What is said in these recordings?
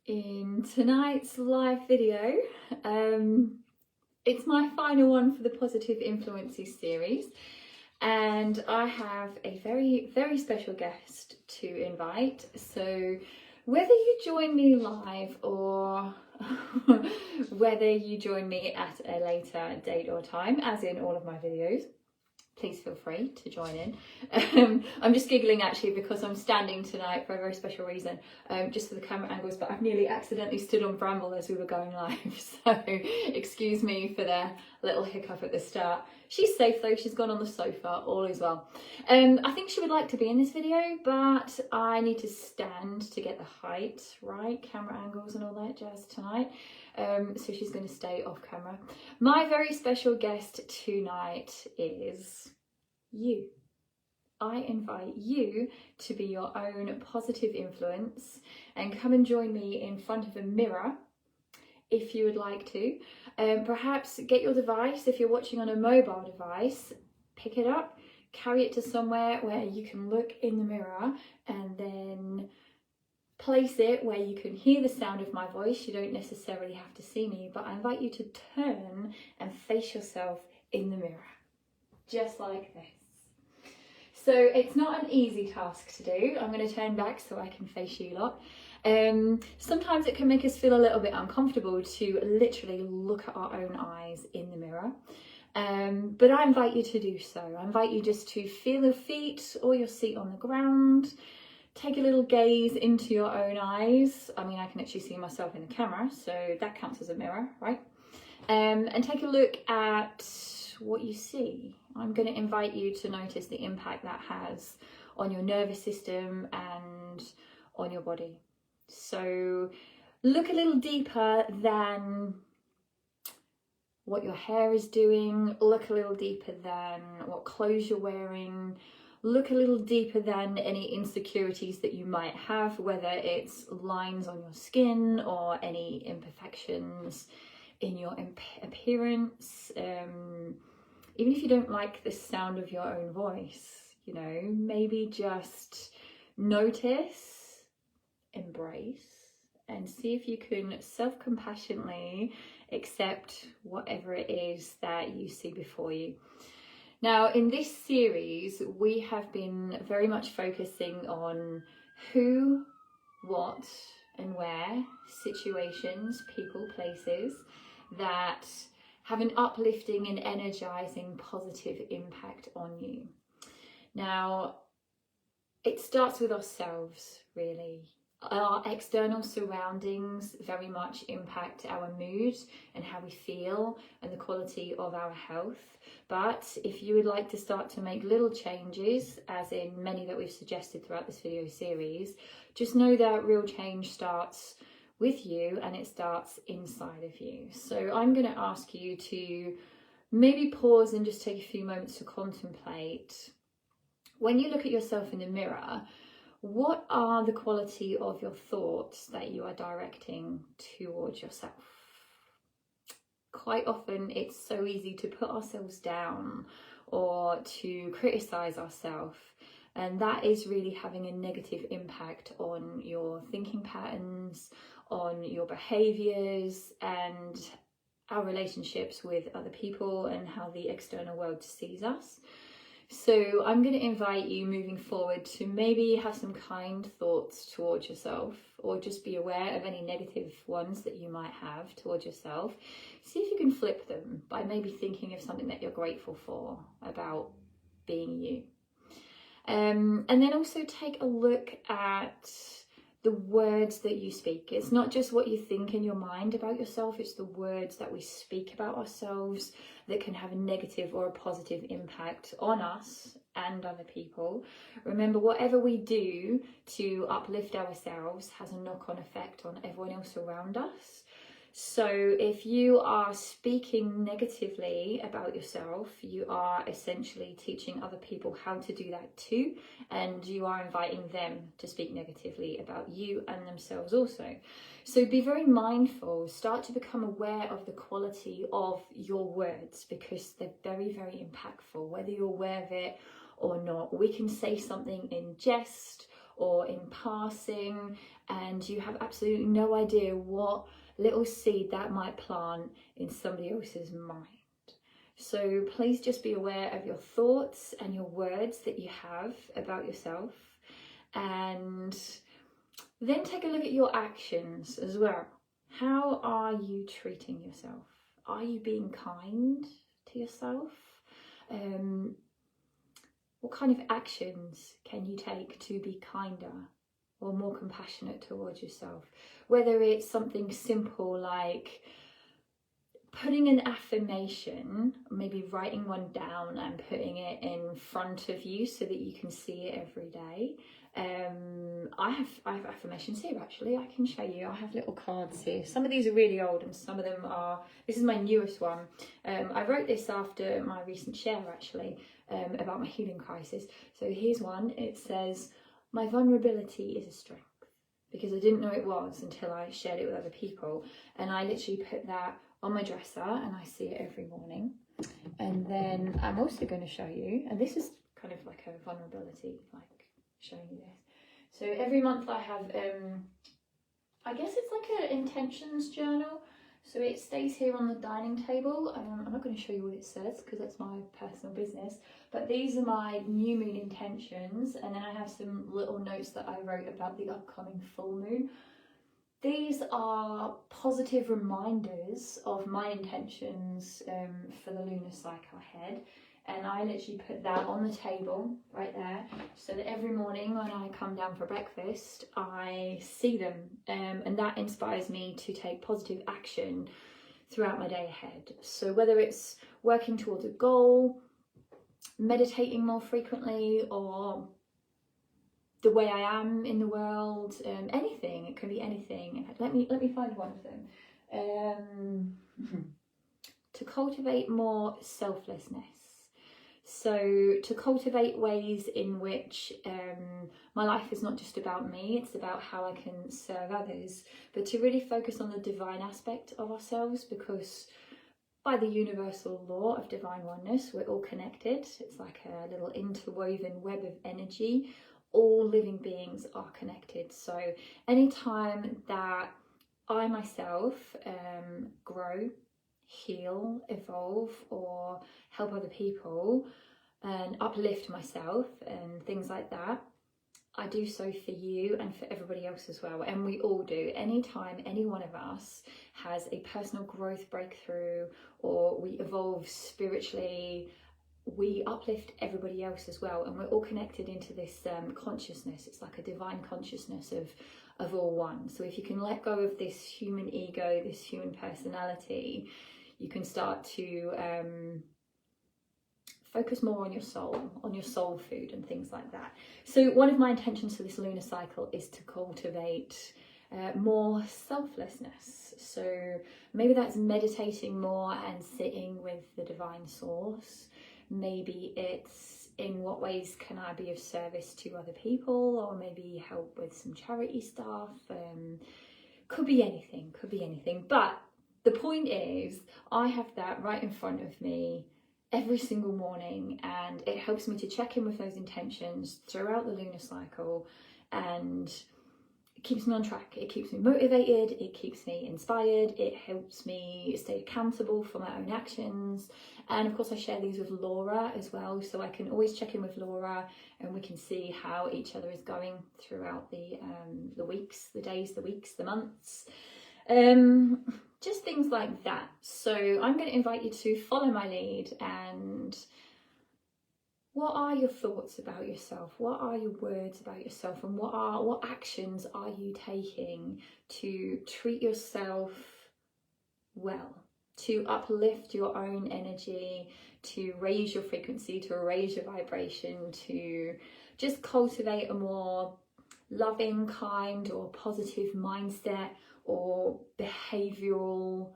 In tonight's live video, it's my final one for the Positive Influences series, and I have a very, very special guest to invite. So whether you join me live or whether you join me at a later date or time, as in all of my videos, please feel free to join in. I'm just giggling actually because I'm standing tonight for a very special reason, just for the camera angles, but I've nearly accidentally stood on bramble as we were going live, so excuse me for the little hiccup at the start. She's safe though, she's gone on the sofa, all is well. I think she would like to be in this video, but I need to stand to get the height right, camera angles and all that jazz tonight. So she's going to stay off camera. My very special guest tonight is you. I invite you to be your own positive influence and come and join me in front of a mirror if you would like to. Perhaps get your device, if you're watching on a mobile device, pick it up, carry it to somewhere where you can look in the mirror and then place it where you can hear the sound of my voice. You don't necessarily have to see me, but I invite you to turn and face yourself in the mirror, just like this. So it's not an easy task to do. I'm going to turn back so I can face you lot. Sometimes it can make us feel a little bit uncomfortable to literally look at our own eyes in the mirror. But I invite you to do so. I invite you just to feel your feet or your seat on the ground. Take a little gaze into your own eyes. I mean, I can actually see myself in the camera, so that counts as a mirror, right? And take a look at what you see. I'm going to invite you to notice the impact that has on your nervous system and on your body. So look a little deeper than what your hair is doing. Look a little deeper than what clothes you're wearing. Look a little deeper than any insecurities that you might have, whether it's lines on your skin or any imperfections in your appearance. Even if you don't like the sound of your own voice, you know, maybe just notice, embrace, and see if you can self-compassionately accept whatever it is that you see before you. Now, in this series, we have been very much focusing on who, what, and where, situations, people, places that have an uplifting and energizing positive impact on you. Now, it starts with ourselves, really. Our external surroundings very much impact our mood and how we feel and the quality of our health. But if you would like to start to make little changes, as in many that we've suggested throughout this video series, just know that real change starts with you and it starts inside of you. So I'm going to ask you to maybe pause and just take a few moments to contemplate. When you look at yourself in the mirror, what are the quality of your thoughts that you are directing towards yourself? Quite often it's so easy to put ourselves down or to criticize ourselves, and that is really having a negative impact on your thinking patterns, on your behaviors and our relationships with other people and how the external world sees us. So I'm going to invite you moving forward to maybe have some kind thoughts towards yourself, or just be aware of any negative ones that you might have towards yourself. See if you can flip them by maybe thinking of something that you're grateful for about being you. And then also take a look at the words that you speak. It's not just what you think in your mind about yourself, it's the words that we speak about ourselves that can have a negative or a positive impact on us and other people. Remember, whatever we do to uplift ourselves has a knock-on effect on everyone else around us. So if you are speaking negatively about yourself, you are essentially teaching other people how to do that too, and you are inviting them to speak negatively about you and themselves also. So be very mindful, start to become aware of the quality of your words, because they're very, very impactful, whether you're aware of it or not. We can say something in jest or in passing, and you have absolutely no idea what little seed that might plant in somebody else's mind. So please just be aware of your thoughts and your words that you have about yourself, and then take a look at your actions as well. How are you treating yourself? Are you being kind to yourself? What kind of actions can you take to be kinder or more compassionate towards yourself? Whether it's something simple like putting an affirmation, maybe writing one down and putting it in front of you so that you can see it every day. I have affirmations here actually. I can show you. I have little cards here. Some of these are really old and some of them are, this is my newest one. I wrote this after my recent share actually, about my healing crisis. So here's one. It says, "My vulnerability is a strength," because I didn't know it was until I shared it with other people. And I literally put that on my dresser and I see it every morning. And then I'm also going to show you, and this is kind of like a vulnerability, like showing you this. So every month I have, I guess it's like an intentions journal. So it stays here on the dining table. I'm not going to show you what it says because that's my personal business. But these are my new moon intentions. And then I have some little notes that I wrote about the upcoming full moon. These are positive reminders of my intentions for the lunar cycle ahead. And I literally put that on the table right there so that every morning when I come down for breakfast, I see them. And that inspires me to take positive action throughout my day ahead. So whether it's working towards a goal, meditating more frequently, or the way I am in the world, anything, it can be anything. In fact, let me find one of them. To cultivate more selflessness. So to cultivate ways in which my life is not just about me, it's about how I can serve others, but to really focus on the divine aspect of ourselves, because by the universal law of divine oneness, we're all connected. It's like a little interwoven web of energy. All living beings are connected. So anytime that I myself grow, heal, evolve, or help other people and uplift myself and things like that, I do so for you and for everybody else as well. And we all do. Anytime any one of us has a personal growth breakthrough or we evolve spiritually, we uplift everybody else as well, and we're all connected into this consciousness. It's like a divine consciousness of all one. So if you can let go of this human ego, this human personality, you can start to focus more on your soul food and things like that. So one of my intentions for this lunar cycle is to cultivate more selflessness. So maybe that's meditating more and sitting with the divine source. Maybe it's in what ways can I be of service to other people, or maybe help with some charity stuff. Could be anything. But the point is, I have that right in front of me every single morning, and it helps me to check in with those intentions throughout the lunar cycle, and it keeps me on track. It keeps me motivated, it keeps me inspired, it helps me stay accountable for my own actions. And of course I share these with Laura as well, so I can always check in with Laura and we can see how each other is going throughout the weeks, the days, the weeks, the months. Just things like that. So I'm going to invite you to follow my lead. And what are your thoughts about yourself? What are your words about yourself? And what actions are you taking to treat yourself well, to uplift your own energy, to raise your frequency, to raise your vibration, to just cultivate a more loving, kind, or positive mindset, or behavioural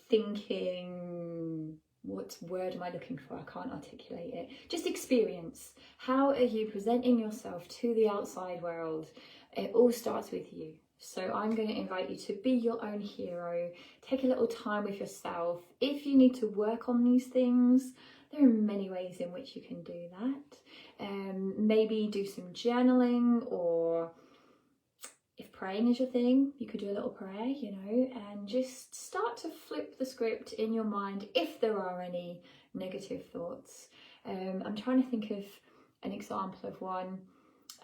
thinking? What word am I looking for? I can't articulate it. Just experience. How are you presenting yourself to the outside world? It all starts with you. So I'm going to invite you to be your own hero. Take a little time with yourself. If you need to work on these things, There are many ways in which you can do that. Maybe do some journaling, or if praying is your thing, you could do a little prayer, you know, and just start to flip the script in your mind if there are any negative thoughts. I'm trying to think of an example of one.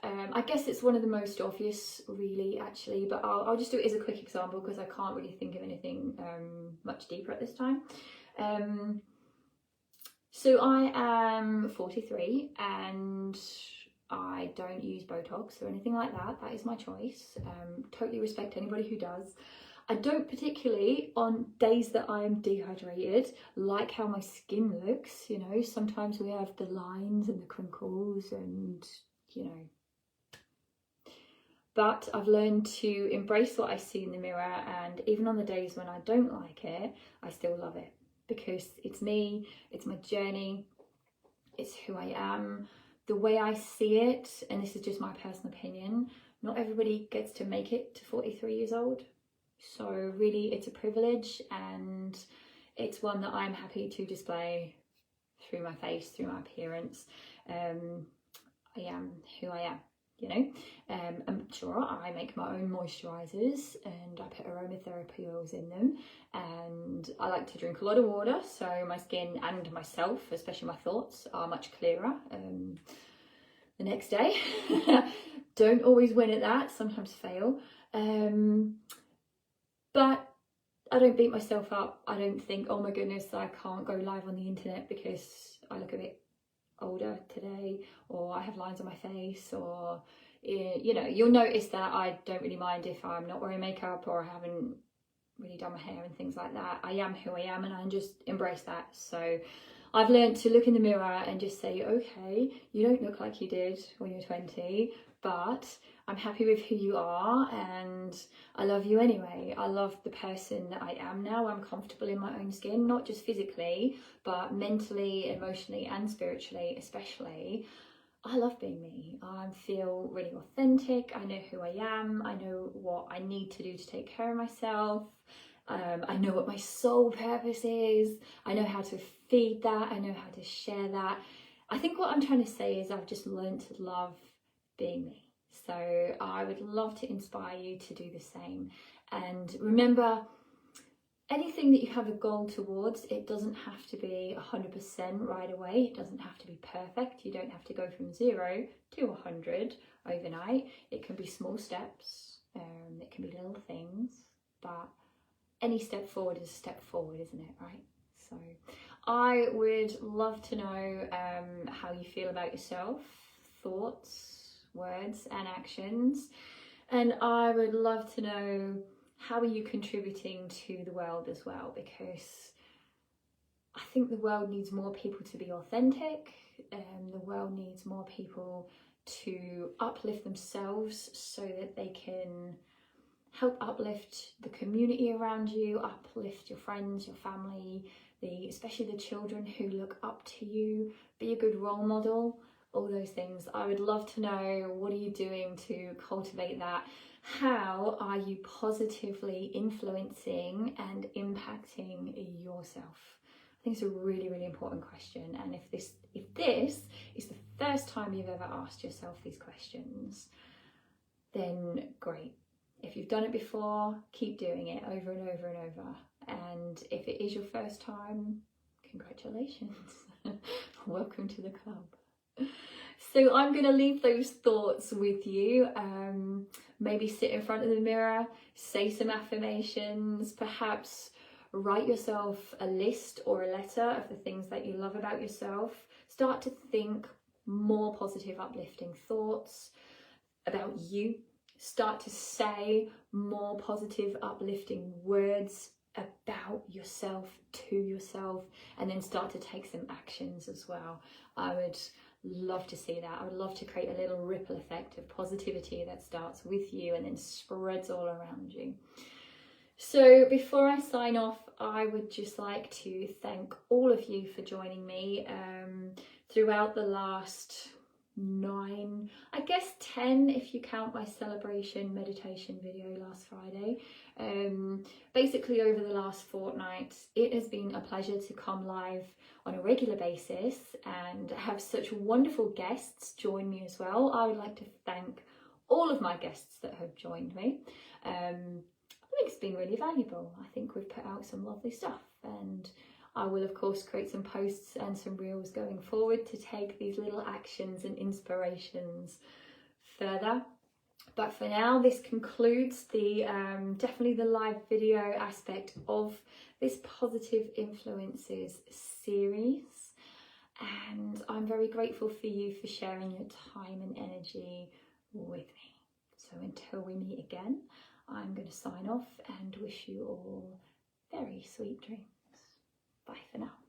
I guess it's one of the most obvious, really, actually, but I'll just do it as a quick example because I can't really think of anything much deeper at this time. So I am 43 and I don't use Botox or anything like that. That is my choice. Totally respect anybody who does. I don't particularly, on days that I'm dehydrated, like how my skin looks. You know, sometimes we have the lines and the crinkles and, you know. But I've learned to embrace what I see in the mirror, and even on the days when I don't like it, I still love it because it's me, it's my journey, it's who I am, the way I see it, and this is just my personal opinion. Not everybody gets to make it to 43 years old. So really it's a privilege, and it's one that I'm happy to display through my face, through my appearance. I am who I am, you know. I'm sure I make my own moisturisers and I put aromatherapy oils in them, and I like to drink a lot of water, so my skin and myself, especially my thoughts, are much clearer the next day. Don't always win at that, sometimes fail. But I don't beat myself up. I don't think, oh my goodness, I can't go live on the internet because I look a bit older today, or I have lines on my face, or, you know, you'll notice that I don't really mind if I'm not wearing makeup or I haven't really done my hair and things like that. I am who I am, and I just embrace that. So I've learned to look in the mirror and just say, okay, you don't look like you did when you were 20, but I'm happy with who you are and I love you anyway. I love the person that I am now. I'm comfortable in my own skin, not just physically, but mentally, emotionally and spiritually especially. I love being me. I feel really authentic. I know who I am. I know what I need to do to take care of myself. I know what my soul purpose is. I know how to feed that. I know how to share that. I think what I'm trying to say is I've just learned to love being me. So I would love to inspire you to do the same. And remember, anything that you have a goal towards, it doesn't have to be 100% right away. It doesn't have to be perfect. You don't have to go from 0 to 100 overnight. It can be small steps. It can be little things, but any step forward is a step forward, isn't it, right? So I would love to know how you feel about yourself, thoughts, words and actions. And I would love to know, how are you contributing to the world as well? Because I think the world needs more people to be authentic, and the world needs more people to uplift themselves so that they can help uplift the community around you, uplift your friends, your family, especially the children who look up to you. Be a good role model, all those things. I would love to know, what are you doing to cultivate that? How are you positively influencing and impacting yourself? I think it's a really, really important question. And if this is the first time you've ever asked yourself these questions, then great. If you've done it before, keep doing it over and over and over. And if it is your first time, congratulations. Welcome to the club. So I'm going to leave those thoughts with you. Maybe sit in front of the mirror, say some affirmations, perhaps write yourself a list or a letter of the things that you love about yourself. Start to think more positive, uplifting thoughts about you. Start to say more positive, uplifting words about yourself, to yourself, and then start to take some actions as well. I would love to see that. I would love to create a little ripple effect of positivity that starts with you and then spreads all around you. So before I sign off, I would just like to thank all of you for joining me throughout the last 9, I guess 10 if you count my celebration meditation video last Friday. Basically over the last fortnight it has been a pleasure to come live on a regular basis and have such wonderful guests join me as well. I would like to thank all of my guests that have joined me. I think it's been really valuable. I think we've put out some lovely stuff, and I will of course create some posts and some reels going forward to take these little actions and inspirations further. But for now, this concludes the definitely the live video aspect of this Positive Influences series, and I'm very grateful for you for sharing your time and energy with me. So until we meet again, I'm going to sign off and wish you all very sweet dreams. Bye for now.